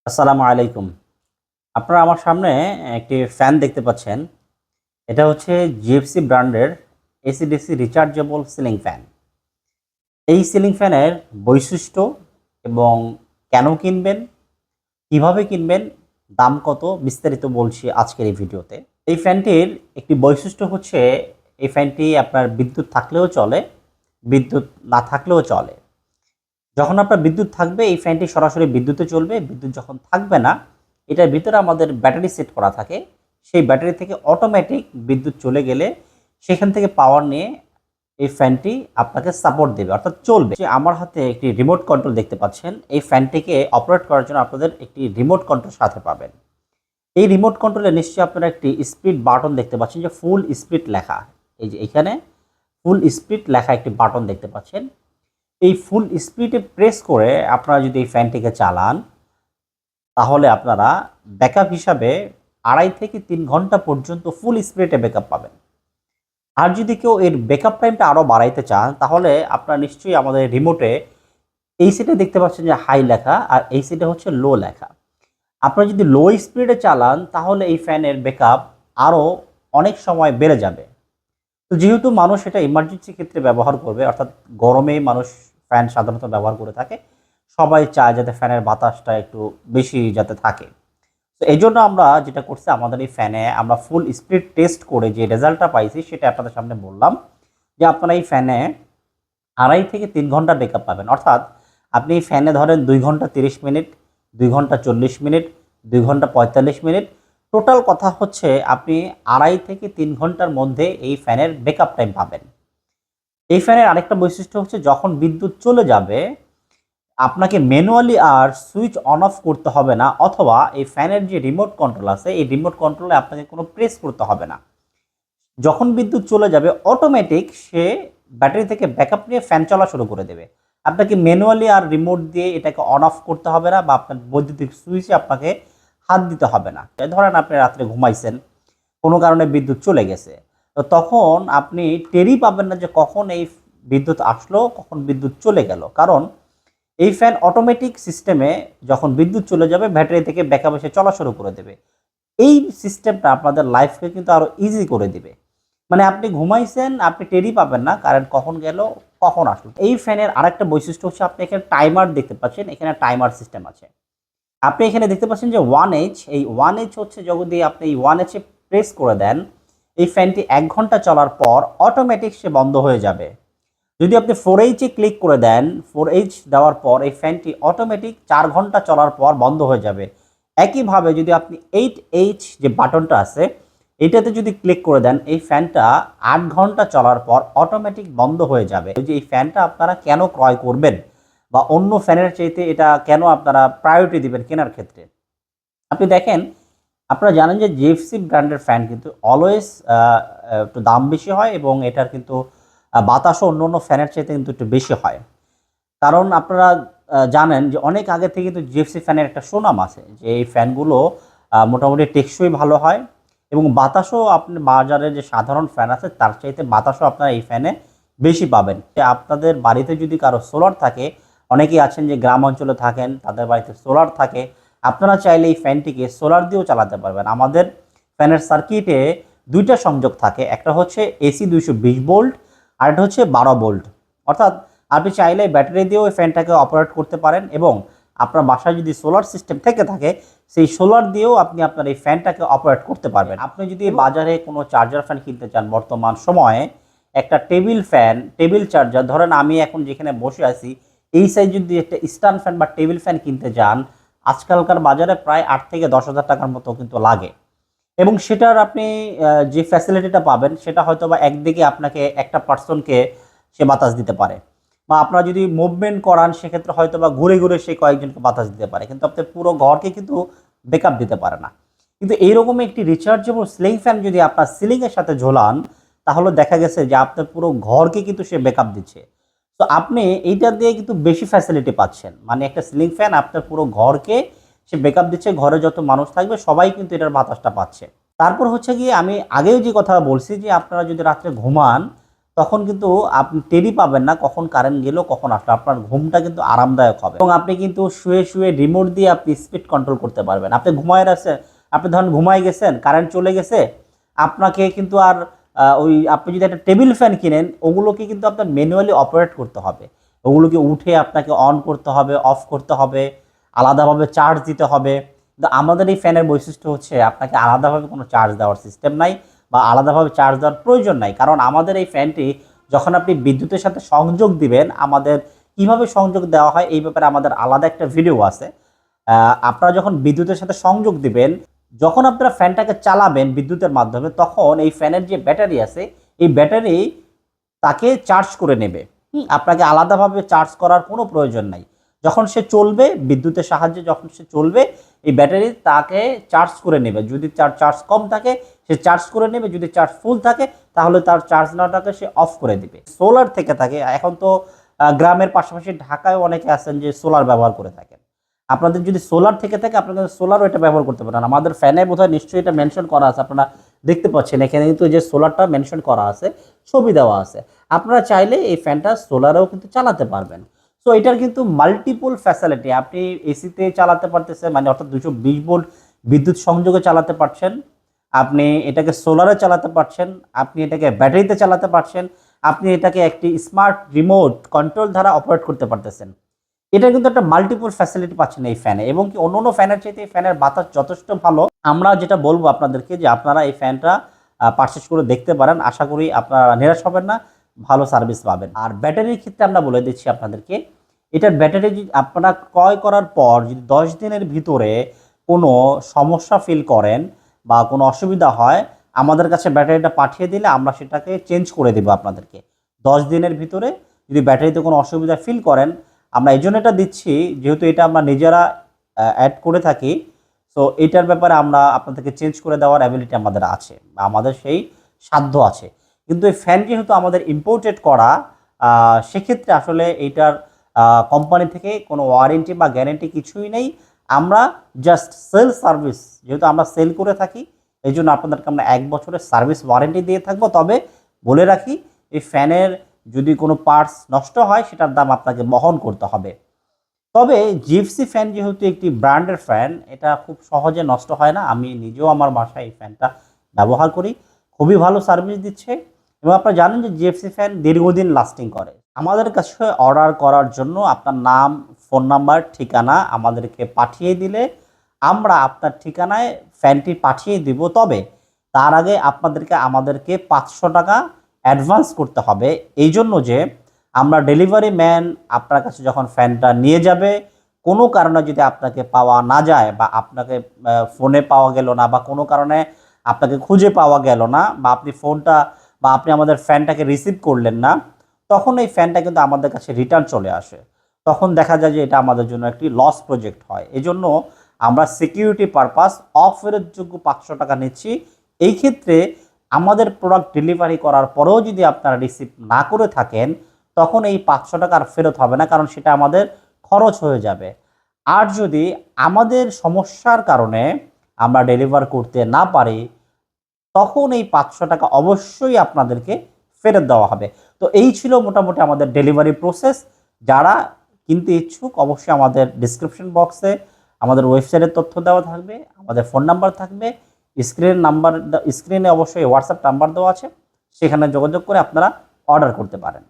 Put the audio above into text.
আসসালামু আলাইকুম। আপনারা আমার সামনে একটি ফ্যান দেখতে পাচ্ছেন। এটা হচ্ছে জিএফসি ব্র্যান্ডের এসি/ডিসি রিচার্জেবল সিলিং ফ্যান। এই সিলিং ফ্যানের বৈশিষ্ট্য এবং কেন কিনবেন, কিভাবে কিনবেন, দাম কত বিস্তারিত বলছি আজকের এই ভিডিওতে। এই ফ্যানটির একটি বৈশিষ্ট্য হচ্ছে এই ফ্যানটি আপনার বিদ্যুৎ থাকলেও চলে, বিদ্যুৎ না থাকলেও চলে। যখন আপনার বিদ্যুৎ থাকবে এই ফ্যানটি সরাসরি বিদ্যুতে চলবে। বিদ্যুৎ যখন থাকবে না, এটার ভিতরে আমাদের ব্যাটারি সেট করা থাকে। সেই ব্যাটারি থেকে অটোমেটিক বিদ্যুৎ চলে গেলে সেখান থেকে পাওয়ার নিয়ে এই ফ্যানটি আপনাকে সাপোর্ট দেবে, অর্থাৎ চলবে। যে আমার হাতে একটি রিমোট কন্ট্রোল দেখতে পাচ্ছেন। এই ফ্যানটিকে অপারেট করার জন্য আপনাদের একটি রিমোট কন্ট্রোল সাথে পাবেন। এই রিমোট কন্ট্রোলে নিশ্চয়ই আপনারা একটি স্পিড বাটন দেখতে পাচ্ছেন, যে ফুল স্পিড লেখা। এই যে এখানে ফুল স্পিড লেখা একটি বাটন দেখতে পাচ্ছেন। এই ফুল স্পিডে প্রেস করে আপনারা যদি এই ফ্যানটিকে চালান, তাহলে আপনারা ব্যাকআপ হিসাবে ২.৫ থেকে ৩ ঘন্টা পর্যন্ত ফুল স্পিডে ব্যাকআপ পাবেন। আর যদি কেউ এর ব্যাকআপ টাইমটা আরও বাড়াইতে চান, তাহলে আপনারা নিশ্চয়ই আমাদের রিমোটে এই সাইডে দেখতে পাচ্ছেন যে হাই লেখা, আর এই সাইডে হচ্ছে লো লেখা। আপনারা যদি লো স্পিডে চালান, তাহলে এই ফ্যানের ব্যাকআপ আরও অনেক সময় বেড়ে যাবে। তো যেহেতু মানুষ এটা ইমার্জেন্সি ক্ষেত্রে ব্যবহার করবে, অর্থাৎ গরমেই মানুষ ফ্যান সাধারণত ব্যবহার করে থাকে, সবাই চায় যাতে ফ্যানের বাতাসটা একটু বেশি যাতে থাকে। তো এই জন্য আমরা যেটা করছি, আমাদের এই ফ্যানে আমরা ফুল স্পিড টেস্ট করে যে রেজাল্টটা পাইছি সেটা আপনাদের সামনে বললাম, যে আপনারা এই ফ্যানে ২.৫ থেকে ৩ ঘন্টা ব্যাকআপ পাবেন। অর্থাৎ আপনি ফ্যানে ধরেন ২ ঘন্টা ৩০ মিনিট, ২ ঘন্টা ৪০ মিনিট, ২ ঘন্টা ৪৫ মিনিট। টোটাল কথা হচ্ছে আপনি ২.৫ থেকে ৩ ঘন্টার মধ্যে এই ফ্যানের ব্যাকআপ টাইম পাবেন। এই ফ্যানের আরেকটা বৈশিষ্ট্য হচ্ছে, যখন বিদ্যুৎ চলে যাবে আপনাকে ম্যানুয়ালি আর সুইচ অন অফ করতে হবে না, অথবা এই ফ্যানের যে রিমোট কন্ট্রোল আছে এই রিমোট কন্ট্রোলে আপনাকে কোনো প্রেস করতে হবে না। যখন বিদ্যুৎ চলে যাবে অটোমেটিক সে ব্যাটারি থেকে ব্যাকআপ নিয়ে ফ্যান চলা শুরু করে দেবে। আপনাকে ম্যানুয়ালি আর রিমোট দিয়ে এটাকে অন অফ করতে হবে না, বা আপনার বৈদ্যুতিক সুইচে আপনাকে হাত দিতে হবে না। ধরেন আপনি রাত্রে ঘুমাইছেন, কোনো কারণে বিদ্যুৎ চলে গেছে, তো তখন আপনি টেরই পাবেন না যে কখন এই বিদ্যুৎ আসলো, কখন বিদ্যুৎ চলে গেল। কারণ এই ফ্যান অটোমেটিক সিস্টেমে যখন বিদ্যুৎ চলে যাবে ব্যাটারি থেকে ব্যাকআপ এসে চলা শুরু করে দেবে। এই সিস্টেমটা আপনাদের লাইফকে কিন্তু আরও ইজি করে দিবে। মানে আপনি ঘুমাইছেন, আপনি টেরই পাবেন না কারেন্ট কখন গেল, কখন আসলো। এই ফ্যানের আরেকটা বৈশিষ্ট্য হচ্ছে, আপনি এখানে টাইমার দেখতে পাচ্ছেন, এখানে টাইমার সিস্টেম আছে। আপনি এখানে দেখতে পাচ্ছেন যে 1H, এই 1H হচ্ছে যদি আপনি এই 1H এ প্রেস করে দেন, এই ফ্যানটি ১ ঘন্টা চলার পর অটোমেটিক সে বন্ধ হয়ে যাবে। যদি আপনি 4H এ ক্লিক করে দেন, 4H দেওয়ার পর এই ফ্যানটি অটোমেটিক ৪ ঘন্টা চলার পর বন্ধ হয়ে যাবে। একইভাবে যদি আপনি 8H যে বাটনটা আছে, এটাতে যদি ক্লিক করে দেন, এই ফ্যানটা ৮ ঘন্টা চলার পর অটোমেটিক বন্ধ হয়ে যাবে। ওই যে এই ফ্যানটা আপনারা কেন ক্রয় করবেন, বা অন্য ফ্যানের চাইতে এটা কেন আপনারা প্রায়োরিটি দিবেন কেনার ক্ষেত্রে? আপনি দেখেন, আপনারা জানেন যে জিএফসি ব্র্যান্ডের ফ্যান কিন্তু অলওয়েজ একটু দাম বেশি হয়, এবং এটার কিন্তু বাতাসও অন্য অন্য ফ্যানের চাইতে কিন্তু একটু বেশি হয়। কারণ আপনারা জানেন যে অনেক আগে থেকে কিন্তু জিএফসি ফ্যানের একটা সুনাম আছে, যে এই ফ্যানগুলো মোটামুটি টেকসই ভালো হয়, এবং বাতাসও আপনি বাজারে যে সাধারণ ফ্যান আছে তার চাইতে বাতাসও আপনারা এই ফ্যানে বেশি পাবেন। আপনাদের বাড়িতে যদি কারো সোলার থাকে, অনেকেই আছেন যে গ্রাম অঞ্চলে থাকেন, তাদের বাড়িতে সোলার থাকে, আপনারা চাইলে এই ফ্যানটিকে সোলার দিয়েও চালাতে পারবেন। আমাদের ফ্যানের সার্কিটে ২টা সংযোগ থাকে, একটা হচ্ছে এসি ২২০ ভোল্ট, আর একটা হচ্ছে ১২ ভোল্ট। অর্থাৎ আপনি চাইলে ব্যাটারি দিয়েও এই ফ্যানটাকে অপারেট করতে পারেন, এবং আপনার বাসায় যদি সোলার সিস্টেম থেকে থাকে, সেই সোলার দিয়েও আপনি আপনার এই ফ্যানটাকে অপারেট করতে পারবেন। আপনি যদি বাজারে কোনো চার্জার ফ্যান কিনতে চান, বর্তমান সময়ে একটা টেবিল ফ্যান, টেবিল চার্জার, ধরেন আমি এখন যেখানে বসে আছি এই সাইজ যদি একটা স্ট্যান্ড ফ্যান বা টেবিল ফ্যান কিনতে যান, আজকালকার বাজারে প্রায় ৮ থেকে ১০,০০০ টাকার মতো কিন্তু লাগে। এবং সেটার আপনি যে ফ্যাসিলিটিটা পাবেন, সেটা হয়তো বা একদিকে আপনাকে একটা পার্সনকে সে বাতাস দিতে পারে, বা আপনারা যদি মুভমেন্ট করান সেক্ষেত্রে হয়তো বা ঘুরে ঘুরে সে কয়েকজনকে বাতাস দিতে পারে, কিন্তু আপনার পুরো ঘরকে কিন্তু ব্যাকআপ দিতে পারে না। কিন্তু এইরকম একটি রিচার্জেবল সিলিং ফ্যান যদি আপনার সিলিংয়ের সাথে ঝোলান, তাহলে দেখা গেছে যে আপনার পুরো ঘরকে কিন্তু সে ব্যাকআপ দিচ্ছে। তো আপনি এইটা দিয়ে কিন্তু বেশি ফ্যাসিলিটি পাচ্ছেন, মানে একটা সিলিং ফ্যান আপনার পুরো ঘরকে সে ব্যাকআপ দিচ্ছে, ঘরে যত মানুষ থাকবে সবাই কিন্তু এটার বাতাসটা পাচ্ছে। তারপর হচ্ছে গিয়ে, আমি আগেও যে কথা বলছি, যে আপনারা যদি রাত্রে ঘুমান, তখন কিন্তু আপনি টেরই পাবেন না কখন কারেন্ট গেল কখন আসলো। আপনার ঘুমটা কিন্তু আরামদায়ক হবে এবং আপনি কিন্তু শুয়ে শুয়ে রিমোট দিয়ে আপনি স্পিড কন্ট্রোল করতে পারবেন। আপনি ঘুমায় আছেন, আপনি ধরেন ঘুমায় গেছেন, কারেন্ট চলে গেছে, আপনাকে কিন্তু আর ওই আপনি যদি একটা টেবিল ফ্যান কিনেন ওগুলোকে কিন্তু আপনার ম্যানুয়ালি অপারেট করতে হবে। ওগুলোকে উঠে আপনাকে অন করতে হবে, অফ করতে হবে, আলাদাভাবে চার্জ দিতে হবে। কিন্তু আমাদের এই ফ্যানের বৈশিষ্ট্য হচ্ছে আপনাকে আলাদাভাবে কোনো চার্জ দেওয়ার সিস্টেম নাই বা আলাদাভাবে চার্জ দেওয়ার প্রয়োজন নাই। কারণ আমাদের এই ফ্যানটি যখন আপনি বিদ্যুতের সাথে সংযোগ দিবেন, আমাদের কিভাবে সংযোগ দেওয়া হয় এই ব্যাপারে আমাদের আলাদা একটা ভিডিও আছে। আপনারা যখন বিদ্যুতের সাথে সংযোগ দিবেন, যখন আপনারা ফ্যানটাকে চালাবেন বিদ্যুতের মাধ্যমে, তখন এই ফ্যানের যে ব্যাটারি আছে এই ব্যাটারি তাকে চার্জ করে নেবে। আপনাকে আলাদাভাবে চার্জ করার কোনো প্রয়োজন নাই। যখন সে চলবে বিদ্যুতের সাহায্যে, যখন সে চলবে এই ব্যাটারি তাকে চার্জ করে নেবে। যদি তার চার্জ কম থাকে সে চার্জ করে নেবে, যদি চার্জ ফুল থাকে তাহলে তার চার্জ নেওয়াটাকে সে অফ করে দিবে। সোলার থেকে থাকে, এখন তো গ্রামের পাশাপাশি ঢাকায় অনেকে আছেন যে সোলার ব্যবহার করে থাকেন। আপনাদের যদি সোলার থেকে থাকে আপনারা সোলারও এটা ব্যবহার করতে পারেন। আমাদের ফ্যানে বোধহয় নিশ্চয়ই এটা মেনশন করা আছে, আপনারা দেখতে পাচ্ছেন এখানে কিন্তু যে সোলারটা মেনশন করা আছে, ছবি দেওয়া আছে। আপনারা চাইলে এই ফ্যানটা সোলারেও কিন্তু চালাতে পারবেন। সো এটার কিন্তু মাল্টিপল ফ্যাসিলিটি, আপনি এসিতে চালাতে পারতেছেন, মানে অর্থাৎ 220 ভোল্ট বিদ্যুৎ সংযোগে চালাতে পারছেন, আপনি এটাকে সোলারে চালাতে পারছেন, আপনি এটাকে ব্যাটারিতে চালাতে পারছেন, আপনি এটাকে একটি স্মার্ট রিমোট কন্ট্রোল দ্বারা অপারেট করতে পারতেছেন। এটা কিন্তু একটা মাল্টিপল ফ্যাসিলিটি পাচ্ছেন এই ফ্যানে, এবং কি অন্য ফ্যানের চাইতে এই ফ্যানের বাতাস যথেষ্ট ভালো। আমরা যেটা বলবো আপনাদেরকে যে আপনারা এই ফ্যানটা পারচেস করে দেখতে পারেন, আশা করি আপনারা নিরাশ হবেন না, ভালো সার্ভিস পাবেন। আর ব্যাটারির ক্ষেত্রে আমরা বলে দিচ্ছি আপনাদেরকে, এটার ব্যাটারি যদি আপনারা ক্রয় করার পর যদি 10 দিনের ভিতরে কোনো সমস্যা ফিল করেন বা কোনো অসুবিধা হয়, আমাদের কাছে ব্যাটারিটা পাঠিয়ে দিলে আমরা সেটাকে চেঞ্জ করে দেবো আপনাদেরকে 10 দিনের ভিতরে। যদি ব্যাটারিতে কোনো অসুবিধা ফিল করেন, আমরা এই জন্য এটা দিচ্ছি যেহেতু এটা আমরা নিজেরা অ্যাড করে থাকি, সো এটার ব্যাপারে আমরা আপনাদেরকে চেঞ্জ করে দেওয়ার অ্যাবিলিটি আমাদের আছে বা আমাদের সেই সাধ্য আছে। কিন্তু এই ফ্যান যেহেতু আমাদের ইম্পোর্টেড করা, সেক্ষেত্রে আসলে এইটার কোম্পানি থেকে কোনো ওয়ারেন্টি বা গ্যারেন্টি কিছুই নেই। আমরা জাস্ট সেল সার্ভিস, যেহেতু আমরা সেল করে থাকি এই জন্য আপনাদেরকে আমরা 1 বছরের সার্ভিস ওয়ারেন্টি দিয়ে থাকবো। তবে বলে রাখি, এই ফ্যানের যদি কোনো পার্টস নষ্ট হয় সেটার দাম আপনাকে বহন করতে হবে। তবে জিএফসি ফ্যান যেহেতু একটি ব্র্যান্ডের ফ্যান, এটা খুব সহজে নষ্ট হয় না। আমি নিজেও আমার বাসায় এই ফ্যানটা ব্যবহার করি, খুবই ভালো সার্ভিস দিচ্ছে। এবং আপনারা জানেন যে জিএফসি ফ্যান দীর্ঘদিন লাস্টিং করে। আমাদের কাছে অর্ডার করার জন্য আপনার নাম, ফোন নাম্বার, ঠিকানা আমাদেরকে পাঠিয়ে দিলে আমরা আপনার ঠিকানায় ফ্যানটি পাঠিয়ে দিব। তবে তার আগে আমাদেরকে 500 টাকা অ্যাডভান্স করতে হবে। এই জন্য যে আমরা ডেলিভারি ম্যান আপনার কাছে যখন ফ্যানটা নিয়ে যাবে, কোনো কারণে যদি আপনাকে পাওয়া না যায় বা আপনাকে ফোনে পাওয়া গেল না বা কোনো কারণে আপনাকে খুঁজে পাওয়া গেল না বা আপনি ফোনটা বা আপনি আমাদের ফ্যানটাকে রিসিভ করলেন না, তখন এই ফ্যানটা কিন্তু আমাদের কাছে রিটার্ন চলে আসে। তখন দেখা যায় যে এটা আমাদের জন্য একটি লস প্রজেক্ট হয়। এজন্য আমরা সিকিউরিটি পারপাস অফেরতযোগ্য 500 টাকা নিচ্ছি। এই ক্ষেত্রে আমাদের প্রোডাক্ট ডেলিভারি করার পরেও যদি আপনারা রিসিভ না করে থাকেন, তখন এই 500 টাকা আর ফেরত হবে না, কারণ সেটা আমাদের খরচ হয়ে যাবে। আর যদি আমাদের সমস্যার কারণে আমরা ডেলিভার করতে না পারি, তখন এই 500 টাকা অবশ্যই আপনাদেরকে ফেরত দেওয়া হবে। তো এই ছিল মোটামুটি আমাদের ডেলিভারি প্রসেস। যারা কিনতে ইচ্ছুক অবশ্যই আমাদের ডিসক্রিপশন বক্সে আমাদের ওয়েবসাইটের তথ্য দেওয়া থাকবে, আমাদের ফোন নাম্বার থাকবে, স্ক্রিনে অবশ্যই হোয়াটসঅ্যাপ নাম্বার দেওয়া আছে, সেখানে যোগাযোগ করে আপনারা অর্ডার করতে পারেন।